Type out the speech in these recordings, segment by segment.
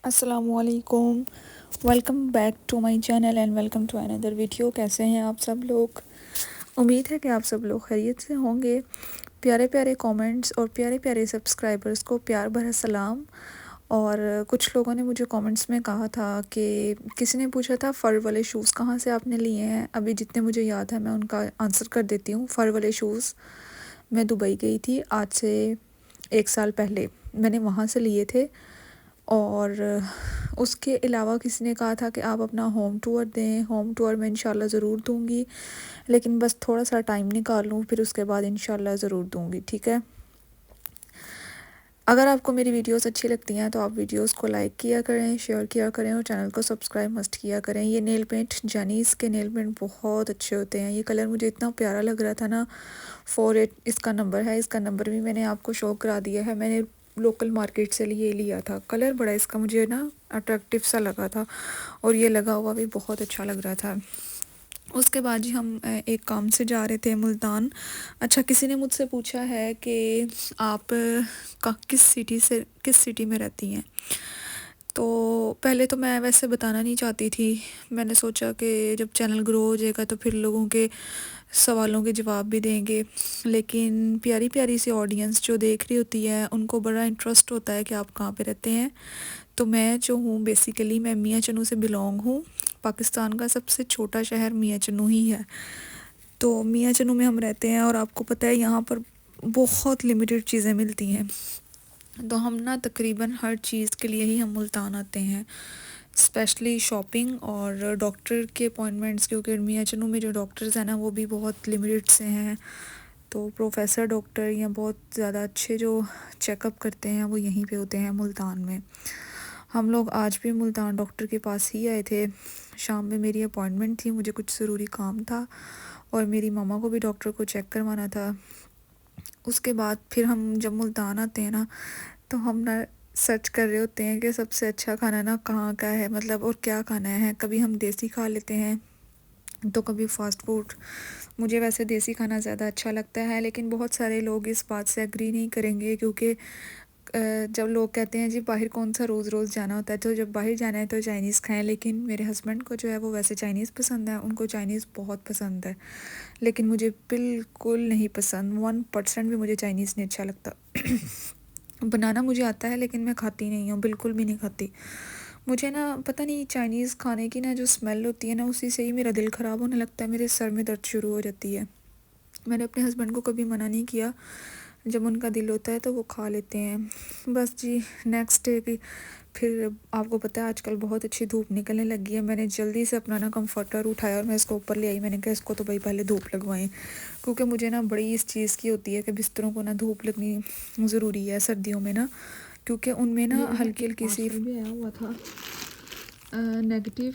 अस्सलामुअलैकुम। Welcome back to my channel and welcome to another video. कैसे हैं आप सब लोग? उम्मीद है कि आप सब लोग खैरियत से होंगे। प्यारे प्यारे कमेंट्स और प्यारे प्यारे सब्सक्राइबर्स को प्यार भरा सलाम। और कुछ लोगों ने मुझे कमेंट्स में कहा था कि किसी ने पूछा था फ़र वाले शूज़ कहाँ से आपने लिए हैं। अभी जितने मुझे याद है मैं उनका आंसर कर देती हूँ। फ़र वाले शूज़ मैं दुबई गई थी आज से 1 साल पहले, मैंने वहाँ से लिए थे। और उसके अलावा किसी ने कहा था कि आप अपना होम टूर दें। होम टूर मैं इंशाल्लाह ज़रूर दूंगी, लेकिन बस थोड़ा सा टाइम निकाल लूँ, फिर उसके बाद इंशाल्लाह ज़रूर दूंगी। ठीक है। अगर आपको मेरी वीडियोस अच्छी लगती हैं तो आप वीडियोस को लाइक किया करें, शेयर किया करें और चैनल को सब्सक्राइब मस्ट किया करें। ये नेल पेंट, जानीस के नेल पेंट बहुत अच्छे होते हैं। ये कलर मुझे इतना प्यारा लग रहा था ना। 48 इसका नंबर है। इसका नंबर भी मैंने आपको शो करा दिया है। मैंने लोकल मार्केट से लिए लिया था। कलर बड़ा इसका मुझे ना अट्रैक्टिव सा लगा था और ये लगा हुआ भी बहुत अच्छा लग रहा था। उसके बाद जी हम एक काम से जा रहे थे मुल्तान। अच्छा, किसी ने मुझसे पूछा है कि आप किस सिटी में रहती हैं। तो पहले तो मैं वैसे बताना नहीं चाहती थी। मैंने सोचा कि जब चैनल ग्रो हो जाएगा तो फिर लोगों के सवालों के जवाब भी देंगे। लेकिन प्यारी प्यारी सी ऑडियंस जो देख रही होती है उनको बड़ा इंटरेस्ट होता है कि आप कहाँ पे रहते हैं। तो मैं जो हूँ बेसिकली मैं मियाँ चन्नू से बिलोंग हूँ। पाकिस्तान का सबसे छोटा शहर मियाँ चन्नू ही है। तो मियाँ चन्नू में हम रहते हैं और आपको पता है यहाँ पर बहुत लिमिटेड चीज़ें मिलती हैं। तो हम ना तकरीबन हर चीज़ के लिए ही हम मुल्तान आते हैं, स्पेशली शॉपिंग और डॉक्टर के अपॉइंटमेंट्स, क्योंकि मियाँ चन्नू में जो डॉक्टर्स हैं ना वो भी बहुत लिमिटेड से हैं। तो प्रोफेसर डॉक्टर या बहुत ज़्यादा अच्छे जो चेकअप करते हैं वो यहीं पे होते हैं मुल्तान में। हम लोग आज भी मुल्तान डॉक्टर के पास ही आए थे। शाम में मेरी अपॉइंटमेंट थी, मुझे कुछ ज़रूरी काम था और मेरी मामा को भी डॉक्टर को चेक करवाना था। उसके बाद फिर हम जब मुल्तान आते हैं ना तो हम ना सर्च कर रहे होते हैं कि सबसे अच्छा खाना ना कहाँ का है, मतलब और क्या खाना है। कभी हम देसी खा लेते हैं तो कभी फ़ास्ट फूड। मुझे वैसे देसी खाना ज़्यादा अच्छा लगता है, लेकिन बहुत सारे लोग इस बात से एग्री नहीं करेंगे क्योंकि जब लोग कहते हैं जी बाहर कौन सा रोज़ रोज़ जाना होता है, तो जब बाहर जाना है तो चाइनीज़ खाएं। लेकिन मेरे हस्बैंड को जो है वो वैसे चाइनीज़ पसंद है, उनको चाइनीज़ बहुत पसंद है। लेकिन मुझे बिल्कुल नहीं पसंद, 1% भी मुझे चाइनीज़ नहीं अच्छा लगता। बनाना मुझे आता है लेकिन मैं खाती नहीं हूँ, बिल्कुल भी नहीं खाती। मुझे ना पता नहीं चाइनीज़ खाने की ना जो स्मेल होती है ना उसी से ही मेरा दिल ख़राब होने लगता है, मेरे सर में दर्द शुरू हो जाती है। मैंने अपने हस्बैंड को कभी मना नहीं किया, जब उनका दिल होता है तो वो खा लेते हैं बस जी। नेक्स्ट डे की फिर आपको पता है आजकल बहुत अच्छी धूप निकलने लगी है। मैंने जल्दी से अपना ना कंफर्टर उठाया और मैं इसको ऊपर ले आई। मैंने कहा इसको तो भाई पहले धूप लगवाएं, क्योंकि मुझे ना बड़ी इस चीज़ की होती है कि बिस्तरों को ना धूप लगनी ज़रूरी है सर्दियों में ना, क्योंकि उनमें ना हल्की हल्की सी भी आया हुआ था नेगेटिव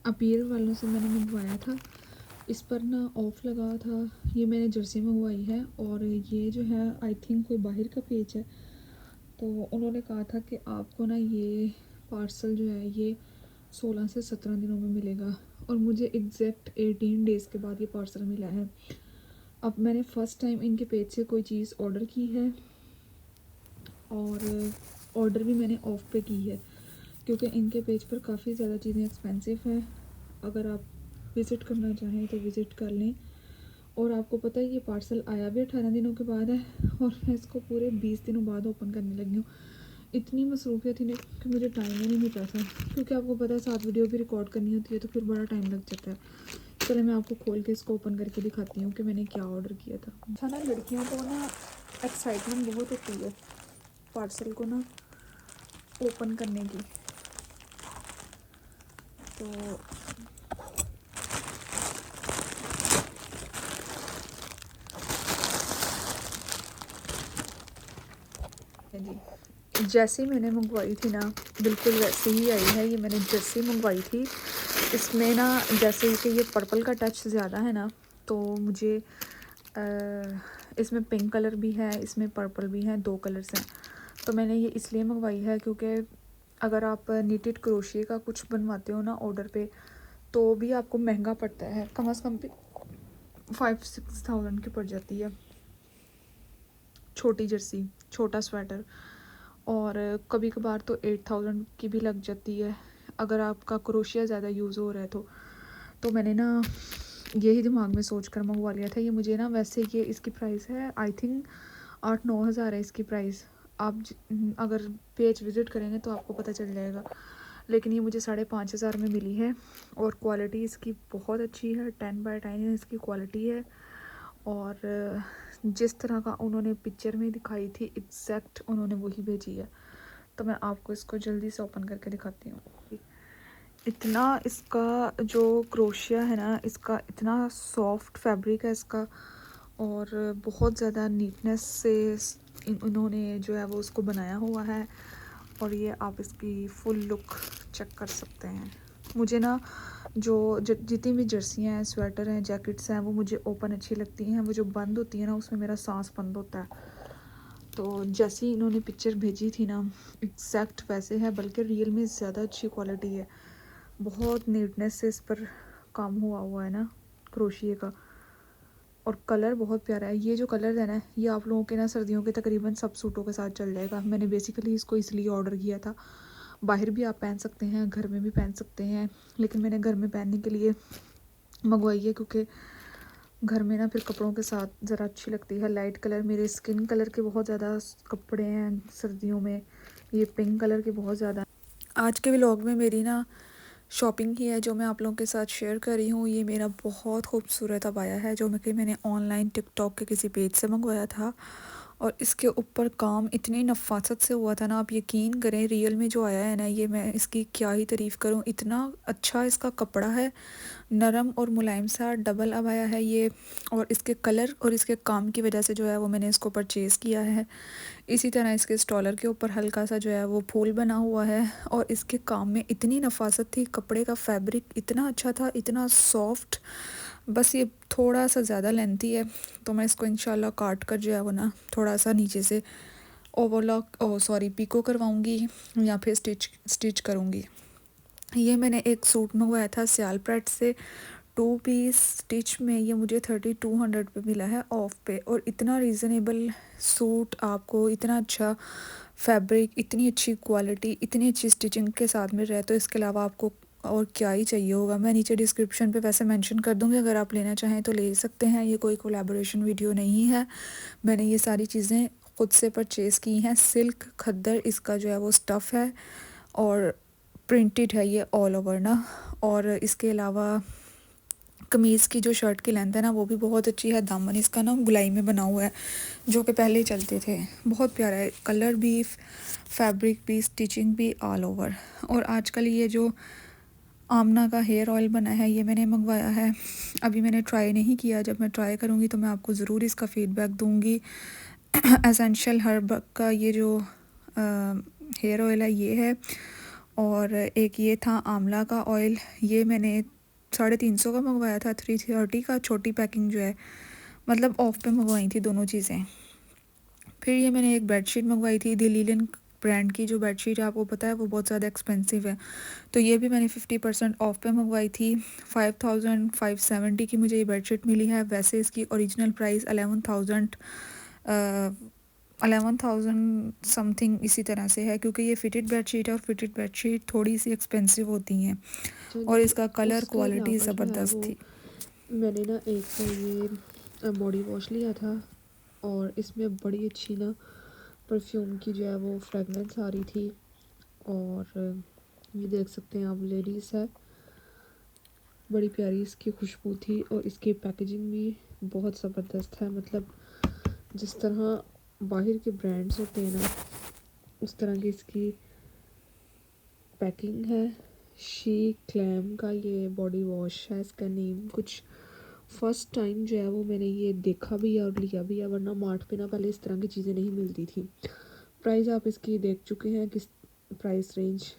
अपीयर वालों से मैंने मंगवाया था। इस पर ना ऑफ लगा था। ये मैंने जर्सी मंगवाई है और ये जो है आई थिंक कोई बाहर का पेज है। तो उन्होंने कहा था कि आपको ना ये पार्सल जो है ये 16 से 17 दिनों में मिलेगा और मुझे एग्जैक्ट 18 डेज़ के बाद ये पार्सल मिला है। अब मैंने फ़र्स्ट टाइम इनके पेज से कोई चीज़ ऑर्डर की है और ऑर्डर भी मैंने ऑफ पे की है, क्योंकि इनके पेज पर काफ़ी ज़्यादा चीज़ें एक्सपेंसिव हैं। अगर आप विज़िट करना चाहें तो विज़िट कर लें। और आपको पता है ये पार्सल आया भी 18 दिनों के बाद है और मैं इसको पूरे 20 दिनों बाद ओपन करने लगी हूँ। इतनी मसरूफियत थी ना कि मुझे टाइम ही नहीं मिलता था, क्योंकि आपको पता है साथ वीडियो भी रिकॉर्ड करनी होती है तो फिर बड़ा टाइम लग जाता है। चलो मैं आपको खोल के इसको ओपन करके दिखाती हूँ कि मैंने क्या ऑर्डर किया था। अच्छा ना, लड़कियों को ना एक्साइटमेंट बहुत होती है पार्सल को ना ओपन करने की। तो जी, जैसी मैंने मंगवाई थी ना बिल्कुल वैसे ही आई है। ये मैंने जर्सी मंगवाई थी। इसमें ना जैसे कि ये पर्पल का टच ज़्यादा है ना, तो मुझे इसमें पिंक कलर भी है, इसमें पर्पल भी है, 2 कलर्स हैं। तो मैंने ये इसलिए मंगवाई है क्योंकि अगर आप नीटेड क्रोशिया का कुछ बनवाते हो ना ऑर्डर पे तो भी आपको महंगा पड़ता है, कम से कम 5-6 थाउजेंड की पड़ जाती है छोटी जर्सी, छोटा स्वेटर। और कभी कभार तो 8000 की भी लग जाती है अगर आपका क्रोशिया ज़्यादा यूज़ हो रहा है तो मैंने ना यही दिमाग में सोच कर मंगवा लिया था। ये मुझे ना, वैसे ये इसकी प्राइस है आई थिंक 8-9 हज़ार है इसकी प्राइस। आप अगर पेज विज़िट करेंगे तो आपको पता चल जाएगा, लेकिन ये मुझे 5,500 में मिली है और क्वालिटी इसकी बहुत अच्छी है। 10/10 इसकी क्वालिटी है और जिस तरह का उन्होंने पिक्चर में दिखाई थी एग्जैक्ट उन्होंने वही भेजी है। तो मैं आपको इसको जल्दी से ओपन करके दिखाती हूँ। इतना इसका जो क्रोशिया है ना, इसका इतना सॉफ्ट फैब्रिक है इसका और बहुत ज़्यादा नीटनेस से उन्होंने जो है वो उसको बनाया हुआ है। और ये आप इसकी फुल लुक चेक कर सकते हैं। मुझे ना जितनी भी जर्सियाँ हैं, स्वेटर हैं, जैकेट्स हैं, वो मुझे ओपन अच्छी लगती हैं। वो जो बंद होती है ना, उसमें मेरा सांस बंद होता है। तो जैसी इन्होंने पिक्चर भेजी थी ना, एग्जैक्ट वैसे है, बल्कि रियल में ज़्यादा अच्छी क्वालिटी है। बहुत नीटनेस से इस पर काम हुआ है ना क्रोशिए का, और कलर बहुत प्यारा है। ये जो कलर है ना, ये आप लोगों के ना सर्दियों के तकरीबन सब सूटों के साथ चल जाएगा। मैंने बेसिकली इसको इसलिए ऑर्डर किया था। बाहर भी आप पहन सकते हैं, घर में भी पहन सकते हैं, लेकिन मैंने घर में पहनने के लिए मंगवाई है क्योंकि घर में ना फिर कपड़ों के साथ ज़रा अच्छी लगती है। लाइट कलर, मेरे स्किन कलर के बहुत ज़्यादा कपड़े हैं सर्दियों में। ये पिंक कलर के बहुत ज़्यादा। आज के व्लॉग में मेरी ना शॉपिंग ही है जो मैं आप लोगों के साथ शेयर कर रही हूँ। ये मेरा बहुत खूबसूरत अबाया है जो मैंने ऑनलाइन टिकटॉक के किसी पेज से मंगवाया था, और इसके ऊपर काम इतनी नफासत से हुआ था ना, आप यकीन करें रियल में जो आया है ना, ये मैं इसकी क्या ही तारीफ़ करूँ। इतना अच्छा इसका कपड़ा है, नरम और मुलायम सा डबल अबाया है ये। और इसके कलर और इसके काम की वजह से जो है वो मैंने इसको परचेज़ किया है। इसी तरह इसके स्टॉलर के ऊपर हल्का सा जो है वो फूल बना हुआ है, और इसके काम में इतनी नफासत थी। कपड़े का फैब्रिक इतना अच्छा था, इतना सॉफ्ट। बस ये थोड़ा सा ज़्यादा लेंथी है, तो मैं इसको इंशाल्लाह काट कर जो है वो ना थोड़ा सा नीचे से ओवरलॉक पिको करवाऊँगी या फिर स्टिच करूँगी। ये मैंने एक सूट मंगवाया था सियाल प्रेट से 2 पीस स्टिच में। ये मुझे 3200 पे मिला है ऑफ पे, और इतना रीज़नेबल सूट आपको, इतना अच्छा फैब्रिक, इतनी अच्छी क्वालिटी, इतनी अच्छी स्टिचिंग के साथ मिल रहा है, तो इसके अलावा आपको और क्या ही चाहिए होगा। मैं नीचे डिस्क्रिप्शन पे वैसे मेंशन कर दूँगी, अगर आप लेना चाहें तो ले सकते हैं। ये कोई कोलैबोरेशन वीडियो नहीं है, मैंने ये सारी चीज़ें खुद से परचेज़ की हैं। सिल्क खद्दर इसका जो है वो स्टफ़ है और प्रिंटेड है ये ऑल ओवर ना। और इसके अलावा कमीज़ की जो शर्ट की लेंथ है ना, वो भी बहुत अच्छी है। दामन इसका ना गुलाई में बना हुआ है, जो कि पहले ही चलते थे। बहुत प्यारा है, कलर भी, फैब्रिक भी, स्टिचिंग भी ऑल ओवर। और आजकल ये जो आमना का हेयर ऑयल बना है, ये मैंने मंगवाया है। अभी मैंने ट्राई नहीं किया, जब मैं ट्राई करूँगी तो मैं आपको ज़रूर इसका फ़ीडबैक दूँगी। एसेंशियल हर्ब का ये जो हेयर ऑयल है ये है, और एक ये था आंवला का ऑयल। ये मैंने 350 का मंगवाया था, 330 का छोटी पैकिंग जो है, मतलब ऑफ पे मंगवाई थी दोनों चीज़ें। फिर ये मैंने एक बेडशीट मंगवाई थी दिलीलन ब्रांड की। जो बेडशीट है आपको पता है वो बहुत ज़्यादा एक्सपेंसिव है, तो ये भी मैंने 50% ऑफ पे मंगवाई थी। 5570 की मुझे ये बेडशीट मिली है। वैसे इसकी ओरिजिनल प्राइस 11,000 समथिंग इसी तरह से है, क्योंकि ये फिटेड बेडशीट है, और फिटेड बेडशीट थोड़ी सी एक्सपेंसिव होती हैं। अच्छा और जी। इसका कलर उसके क्वालिटी अलावा जो है ज़बरदस्त वो थी। मैंने ना एक ये बॉडी वॉश लिया था, और इसमें बड़ी अच्छी ना परफ्यूम की जो है वो फ्रेगनेंस आ रही थी। और ये देख सकते हैं आप, लेडीज़ है, बड़ी प्यारी इसकी खुशबू थी, और इसकी पैकेजिंग भी बहुत ज़बरदस्त है। मतलब जिस तरह बाहर के ब्रांड्स होते हैं ना, उस तरह की इसकी पैकिंग है। शी क्लैम का ये बॉडी वॉश है इसका नेम कुछ। फर्स्ट टाइम जो है वो मैंने ये देखा भी है और लिया भी है, वरना मार्ट पे ना पहले इस तरह की चीज़ें नहीं मिलती थी। प्राइस आप इसकी देख चुके हैं, किस प्राइस रेंज।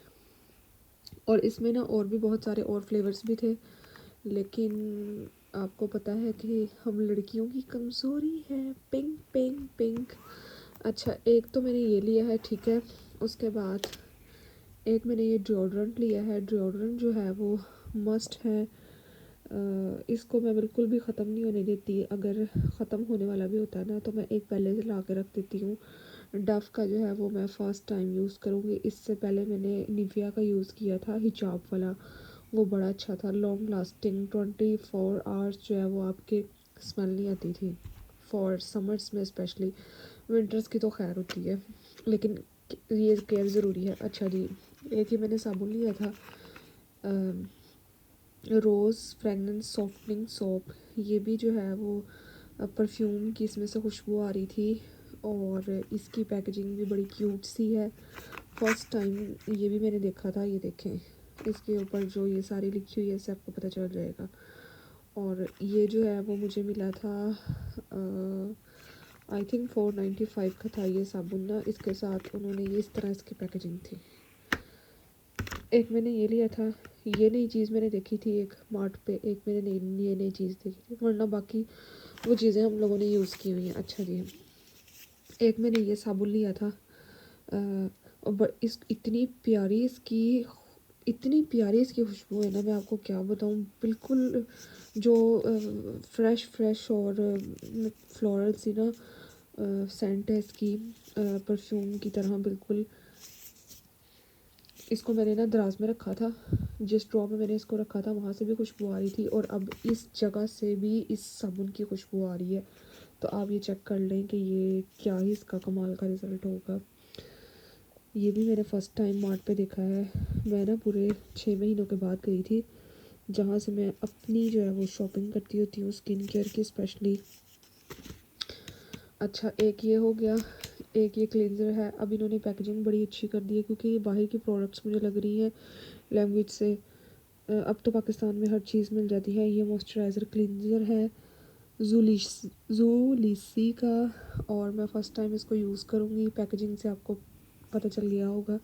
और इसमें ना और भी बहुत सारे और फ्लेवर्स भी थे, लेकिन आपको पता है कि हम लड़कियों की कमज़ोरी है पिंक पिंक पिंक। अच्छा, एक तो मैंने ये लिया है, ठीक है। उसके बाद एक मैंने ये डिओड्रेंट लिया है। डिओड्रेंट जो है वो मस्ट है। इसको मैं बिल्कुल भी ख़त्म नहीं होने देती। अगर ख़त्म होने वाला भी होता है ना, तो मैं एक पहले से ला के रख देती हूँ। डव का जो है वो मैं फ़र्स्ट टाइम यूज़ करूँगी। इससे पहले मैंने निविया का यूज़ किया था हिजाब वाला, वो बड़ा अच्छा था, लॉन्ग लास्टिंग, 24 आवर्स जो है वो आपके स्मेल नहीं आती थी, फॉर समर्स में स्पेशली। विंटर्स की तो खैर होती है, लेकिन ये केयर ज़रूरी है। अच्छा जी, एक ही मैंने साबुन लिया था, रोज़ फ्रेगनेंस सॉफ्टनिंग सोप। ये भी जो है वो परफ्यूम की इसमें से खुशबू आ रही थी, और इसकी पैकेजिंग भी बड़ी क्यूट सी है। फर्स्ट टाइम ये भी मैंने देखा था, ये देखें इसके ऊपर जो ये सारी लिखी हुई है इससे आपको पता चल जाएगा। और ये जो है वो मुझे मिला था आई थिंक 495 का था ये साबुन ना। इसके साथ उन्होंने ये इस तरह इसकी पैकेजिंग थी। एक मैंने ये लिया था, ये नई चीज़ मैंने देखी थी एक मार्ट पे, एक मैंने ये नई चीज़ देखी थी, वरना बाकी वो चीज़ें हम लोगों ने यूज़ की हुई हैं। अच्छा जी, एक मैंने ये साबुन लिया था, और इस इतनी प्यारी इसकी खुशबू है ना, मैं आपको क्या बताऊँ। बिल्कुल जो फ्रेश और फ्लोरल सी ना सेंट है इसकी, परफ्यूम की तरह बिल्कुल। इसको मैंने ना दराज में रखा था, जिस ड्रॉ में मैंने इसको रखा था वहाँ से भी खुशबू आ रही थी, और अब इस जगह से भी इस साबुन की खुशबू आ रही है। तो आप ये चेक कर लें कि ये क्या ही इसका कमाल का रिज़ल्ट होगा। ये भी मैंने फ़र्स्ट टाइम मार्ट पे देखा है। मैं ना पूरे 6 महीनों के बाद गई थी, जहाँ से मैं अपनी जो है वो शॉपिंग करती होती हूँ स्किन केयर की स्पेशली। अच्छा, एक ये हो गया, एक ये क्लींजर है। अब इन्होंने पैकेजिंग बड़ी अच्छी कर दी है, क्योंकि ये बाहर की प्रोडक्ट्स मुझे लग रही है लैंग्वेज से, अब तो पाकिस्तान में हर चीज़ मिल जाती है। ये मॉइस्चराइज़र क्लींजर है जूलिसी का, और मैं फ़र्स्ट टाइम इसको यूज़ करूँगी। पैकेजिंग से आपको पता चल गया होगा,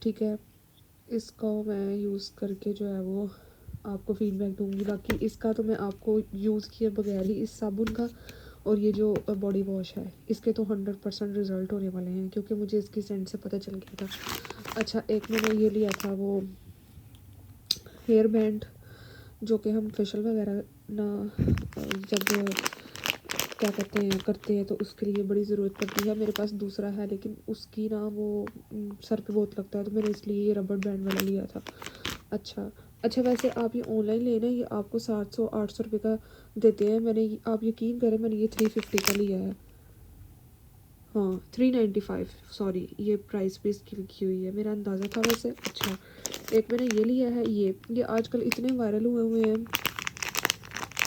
ठीक है। इसको मैं यूज़ करके जो है वो आपको फीडबैक दूँगी। बाकी इसका तो मैं आपको यूज़ किए बगैर ही, इस साबुन का और ये जो बॉडी वॉश है, इसके तो 100% रिज़ल्ट होने वाले हैं, क्योंकि मुझे इसकी सेंट से पता चल गया था। अच्छा, एक मैंने ये लिया था वो हेयर बैंड, जो कि हम फेशियल वगैरह ना जब क्या कहते हैं करते हैं तो उसके लिए बड़ी ज़रूरत पड़ती है। मेरे पास दूसरा है, लेकिन उसकी ना वो सर पे बहुत लगता है, तो मैंने इसलिए ये रबर बैंड वाला लिया था। अच्छा, वैसे आप ये ऑनलाइन लेना, ये आपको 700-800 रुपये का देते हैं। आप यकीन करें, मैंने ये 350 का लिया है। हाँ, 395, सॉरी, ये प्राइस भी इसकी लिखी हुई है, मेरा अंदाज़ा था वैसे। अच्छा, एक मैंने ये लिया है, ये आजकल इतने वायरल हुए हुए हैं।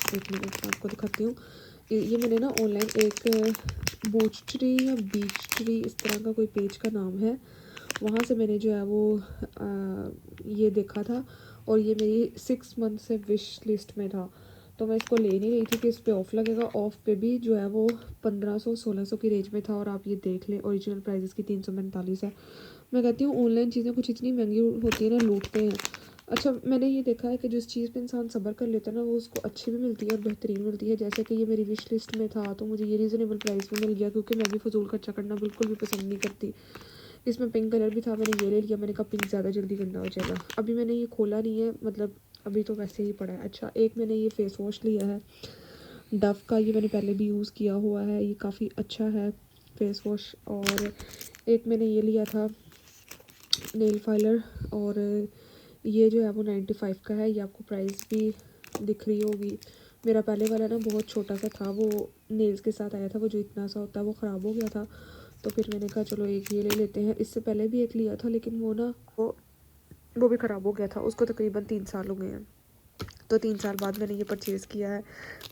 एक मिनट मैं आपको दिखाती हूँ। ये मैंने ना ऑनलाइन एक बूच ट्री या बीच ट्री इस तरह का कोई पेज का नाम है, वहाँ से मैंने जो है वो ये देखा था, और ये मेरी 6 मंथ से विश लिस्ट में था। तो मैं इसको ले नहीं रही थी कि इस पर ऑफ़ लगेगा। ऑफ़ पे भी जो है वो 1500-1600 की रेंज में था, और आप ये देख लें ओरिजिनल प्राइस इसकी 345 है। मैं कहती हूँ ऑनलाइन चीज़ें कुछ इतनी महंगी होती है ना, लूटते हैं। अच्छा, मैंने ये देखा है कि जिस चीज़ पे इंसान सब्र कर लेता है ना, वो उसको अच्छी भी मिलती है और बेहतरीन मिलती है। जैसे कि ये मेरी विश लिस्ट में था, तो मुझे ये रीज़नेबल प्राइस में मिल गया, क्योंकि मैं भी फजूल खर्चा करना बिल्कुल भी पसंद नहीं करती। इसमें पिंक कलर भी था, मैंने ये ले लिया। मैंने कहा पिंक ज़्यादा जल्दी गंदा हो जाएगा। अभी मैंने ये खोला नहीं है, मतलब अभी तो वैसे ही पड़ा है। अच्छा, एक मैंने ये फेस वॉश लिया है डव का, ये मैंने पहले भी यूज़ किया हुआ है, ये काफ़ी अच्छा है फेस वॉश। और एक मैंने ये लिया था नेल फाइलर, और ये जो है वो 95 का है। ये आपको प्राइस भी दिख रही होगी। मेरा पहले वाला ना बहुत छोटा सा था, वो नेल्स के साथ आया था, वो जो इतना सा होता है, वो ख़राब हो गया था। तो फिर मैंने कहा चलो एक ये ले लेते हैं। इससे पहले भी एक लिया था, लेकिन वो भी ख़राब हो गया था, उसको तकरीबन 3 साल हो गए हैं। तो 3 साल बाद मैंने ये परचेज़ किया है,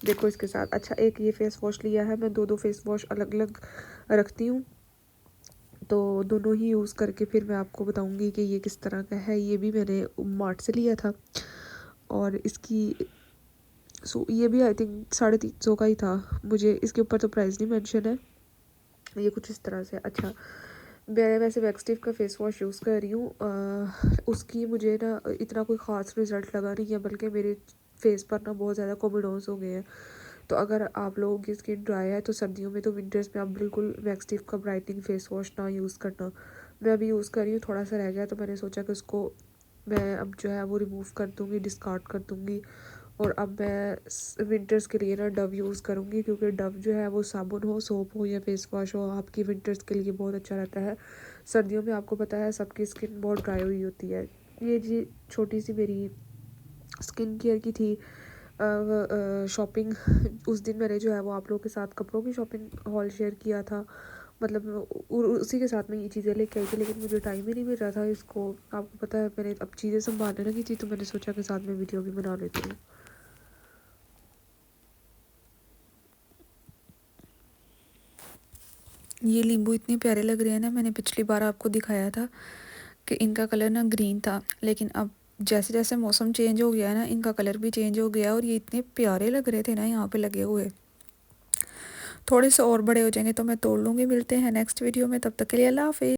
देखो इसके साथ। अच्छा, एक ये फ़ेस वॉश लिया है। मैं 2-2 फ़ेस वॉश अलग अलग रखती हूँ, तो दोनों ही यूज़ करके फिर मैं आपको बताऊंगी कि ये किस तरह का है। ये भी मैंने मार्ट से लिया था, और इसकी ये भी आई थिंक 350 का ही था। मुझे इसके ऊपर तो प्राइस नहीं मेंशन है। ये कुछ इस तरह से। अच्छा, मैं वैसे वैक्सटिव का फ़ेस वॉश यूज़ कर रही हूँ। उसकी मुझे ना इतना कोई ख़ास रिज़ल्ट लगा नहीं है, बल्कि मेरे फेस पर ना बहुत ज़्यादा कोमिडोज हो गए हैं। तो अगर आप लोगों की स्किन ड्राई है, तो सर्दियों में तो विंटर्स में आप बिल्कुल वैक्सटिव का ब्राइटनिंग फेस वॉश ना यूज़ करना। मैं अभी यूज़ कर रही हूँ, थोड़ा सा रह गया, तो मैंने सोचा कि उसको मैं अब जो है वो रिमूव कर दूँगी, डिस्कार्ड कर दूँगी, और अब मैं विंटर्स के लिए ना डव यूज़ करूँगी, क्योंकि डव जो है वो साबुन हो, सोप हो या फेस वॉश हो, आपकी विंटर्स के लिए बहुत अच्छा रहता है। सर्दियों में आपको पता है सबकी स्किन बहुत ड्राई हुई होती है। ये जी छोटी सी मेरी स्किन केयर की थी शॉपिंग। उस दिन मैंने जो है वो आप लोगों के साथ कपड़ों की शॉपिंग हॉल शेयर किया था, मतलब उसी के साथ में ये चीज़ें लेके आई थी, लेकिन मुझे टाइम ही नहीं मिल रहा था इसको। आपको पता है मैंने अब चीज़ें संभालने लगी थी, तो मैंने सोचा कि साथ में वीडियो भी बना लेती हूँ। ये नींबू इतने प्यारे लग रहे हैं ना, मैंने पिछली बार आपको दिखाया था कि इनका कलर ना ग्रीन था, लेकिन अब जैसे जैसे मौसम चेंज हो गया है ना, इनका कलर भी चेंज हो गया और ये इतने प्यारे लग रहे थे ना यहाँ पे लगे हुए। थोड़े से और बड़े हो जाएंगे तो मैं तोड़ लूँगी। मिलते हैं नेक्स्ट वीडियो में, तब तक के लिए अल्लाह हाफिज़।